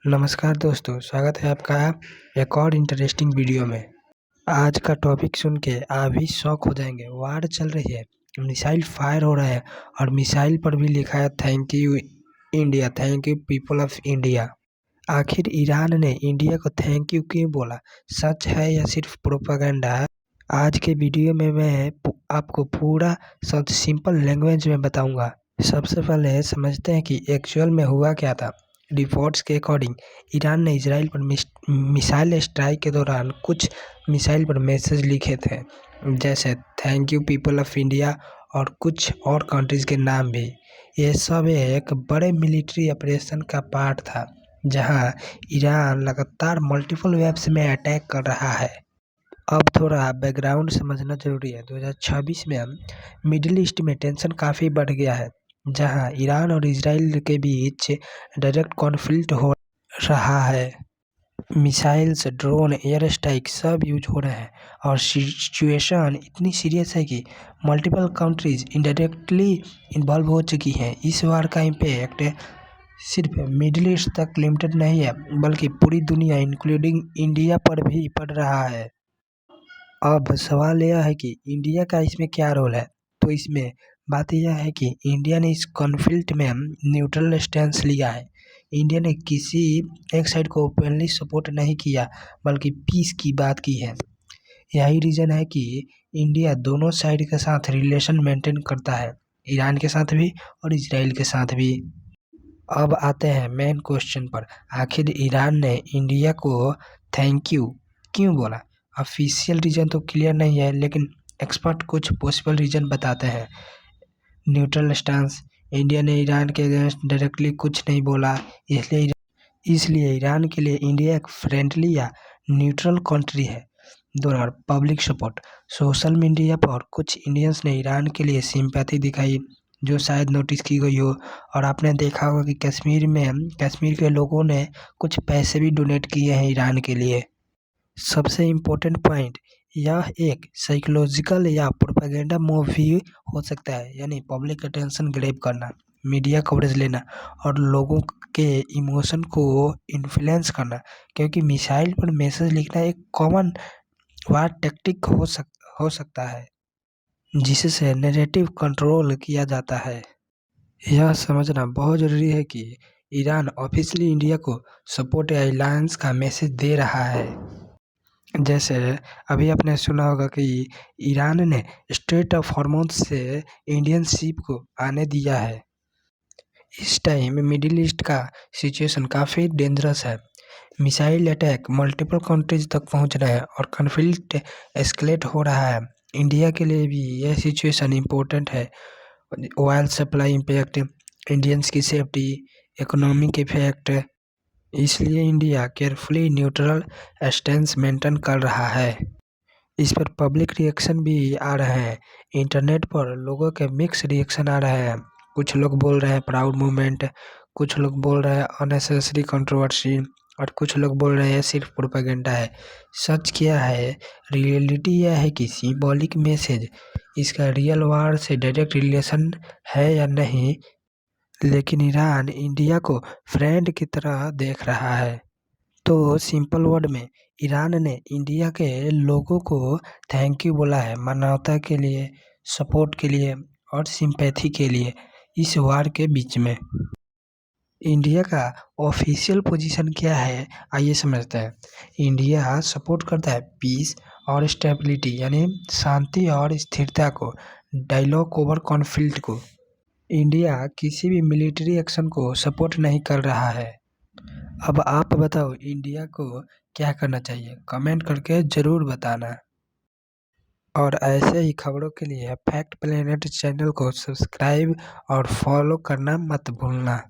नमस्कार दोस्तों, स्वागत है आपका एक और इंटरेस्टिंग वीडियो में। आज का टॉपिक सुन के आप भी शॉक हो जाएंगे। वार चल रही है, मिसाइल फायर हो रहा है और मिसाइल पर भी लिखा है thank you India, thank you people of India. आखिर ईरान ने इंडिया को थैंक यू क्यों बोला? सच है या सिर्फ प्रोपेगेंडा है? आज के वीडियो में मैं आपको पूरा सिंपल लैंग्वेज में बताऊंगा। सबसे पहले समझते हैं कि एक्चुअल में हुआ क्या था। रिपोर्ट्स के अकॉर्डिंग ईरान ने इजराइल पर मिसाइल स्ट्राइक के दौरान कुछ मिसाइल पर मैसेज लिखे थे, जैसे thank you people of India और कुछ और कंट्रीज के नाम भी। ये सब एक बड़े मिलिट्री ऑपरेशन का पार्ट था, जहां ईरान लगातार मल्टीपल वेव्स में अटैक कर रहा है। अब थोड़ा बैकग्राउंड समझना जरूरी है। 2026 में मिडिल ईस्ट में टेंशन काफ़ी बढ़ गया है, जहां ईरान और इजराइल के बीच डायरेक्ट कॉन्फ्लिक्ट हो रहा है। मिसाइल्स, ड्रोन, एयर स्ट्राइक सब यूज हो रहे हैं और सिचुएशन इतनी सीरियस है कि मल्टीपल कंट्रीज इनडायरेक्टली इन्वॉल्व हो चुकी हैं। इस वार का इम्पैक्ट सिर्फ मिडिल ईस्ट तक लिमिटेड नहीं है, बल्कि पूरी दुनिया इंक्लूडिंग इंडिया पर भी पड़ रहा है। अब सवाल यह है कि इंडिया का इसमें क्या रोल है। तो इसमें बात यह है कि इंडिया ने इस कॉन्फ्लिक्ट में न्यूट्रल स्टैंस लिया है। इंडिया ने किसी एक साइड को ओपनली सपोर्ट नहीं किया, बल्कि पीस की बात की है। यही रीज़न है कि इंडिया दोनों साइड के साथ रिलेशन मेंटेन करता है, ईरान के साथ भी और इजराइल के साथ भी। अब आते हैं मेन क्वेश्चन पर। आखिर ईरान ने इंडिया को थैंक यू क्यों बोला? ऑफिशियल रीज़न तो क्लियर नहीं है, लेकिन एक्सपर्ट कुछ पॉसिबल रीज़न बताते हैं। न्यूट्रल स्टांस, इंडिया ने ईरान के अगेंस्ट डायरेक्टली कुछ नहीं बोला, इसलिए ईरान के लिए इंडिया एक फ्रेंडली या न्यूट्रल कंट्री है। दोनों पब्लिक सपोर्ट, सोशल मीडिया पर कुछ इंडियंस ने ईरान के लिए सिंपैथी दिखाई, जो शायद नोटिस की गई हो। और आपने देखा होगा कि कश्मीर के लोगों ने कुछ पैसे भी डोनेट किए हैं ईरान के लिए। सबसे इम्पोर्टेंट पॉइंट, यह एक साइकोलॉजिकल या प्रोपेगेंडा मूव भी हो सकता है, यानी पब्लिक अटेंशन ग्रैब करना, मीडिया कवरेज लेना और लोगों के इमोशन को इन्फ्लुएंस करना। क्योंकि मिसाइल पर मैसेज लिखना एक कॉमन वार टैक्टिक हो सकता है, जिससे नैरेटिव कंट्रोल किया जाता है। यह समझना बहुत ज़रूरी है कि ईरान ऑफिशियली इंडिया को सपोर्ट या अलायंस का मैसेज दे रहा है। जैसे अभी आपने सुना होगा कि ईरान ने स्ट्रेट ऑफ हॉर्मोन्स से इंडियन शिप को आने दिया है। इस टाइम मिडिल ईस्ट का सिचुएशन काफ़ी डेंजरस है। मिसाइल अटैक मल्टीपल कंट्रीज तक पहुंच रहे हैं और कॉन्फ्लिक्ट एस्केलेट हो रहा है। इंडिया के लिए भी यह सिचुएशन इम्पोर्टेंट है। ऑयल सप्लाई इम्पैक्ट, इंडियंस की सेफ्टी, इकोनॉमिक इफेक्ट, इसलिए India carefully neutral stance maintain कर रहा है। इस पर पब्लिक रिएक्शन भी आ रहे हैं। इंटरनेट पर लोगों के मिक्स रिएक्शन आ रहे हैं। कुछ लोग बोल रहे हैं प्राउड मूवमेंट, कुछ लोग बोल रहे हैं अननेसेसरी कंट्रोवर्सी और कुछ लोग बोल रहे हैं सिर्फ प्रोपेगेंडा है। सच क्या है? रियलिटी यह है कि सिंबॉलिक मैसेज, इसका रियल वार से डायरेक्ट रिलेशन है या नहीं, लेकिन ईरान इंडिया को फ्रेंड की तरह देख रहा है। तो सिंपल वर्ड में, ईरान ने इंडिया के लोगों को थैंक यू बोला है, मानवता के लिए, सपोर्ट के लिए और सिंपैथी के लिए। इस वार के बीच में इंडिया का ऑफिशियल पोजीशन क्या है, आइए समझते हैं। इंडिया सपोर्ट करता है पीस और स्टेबिलिटी, यानी शांति और स्थिरता को, डायलॉग ओवर कॉन्फ्लिक्ट को। इंडिया किसी भी मिलिट्री एक्शन को सपोर्ट नहीं कर रहा है। अब आप बताओ इंडिया को क्या करना चाहिए? कमेंट करके ज़रूर बताना। और ऐसे ही खबरों के लिए फैक्ट प्लेनेट चैनल को सब्सक्राइब और फॉलो करना मत भूलना।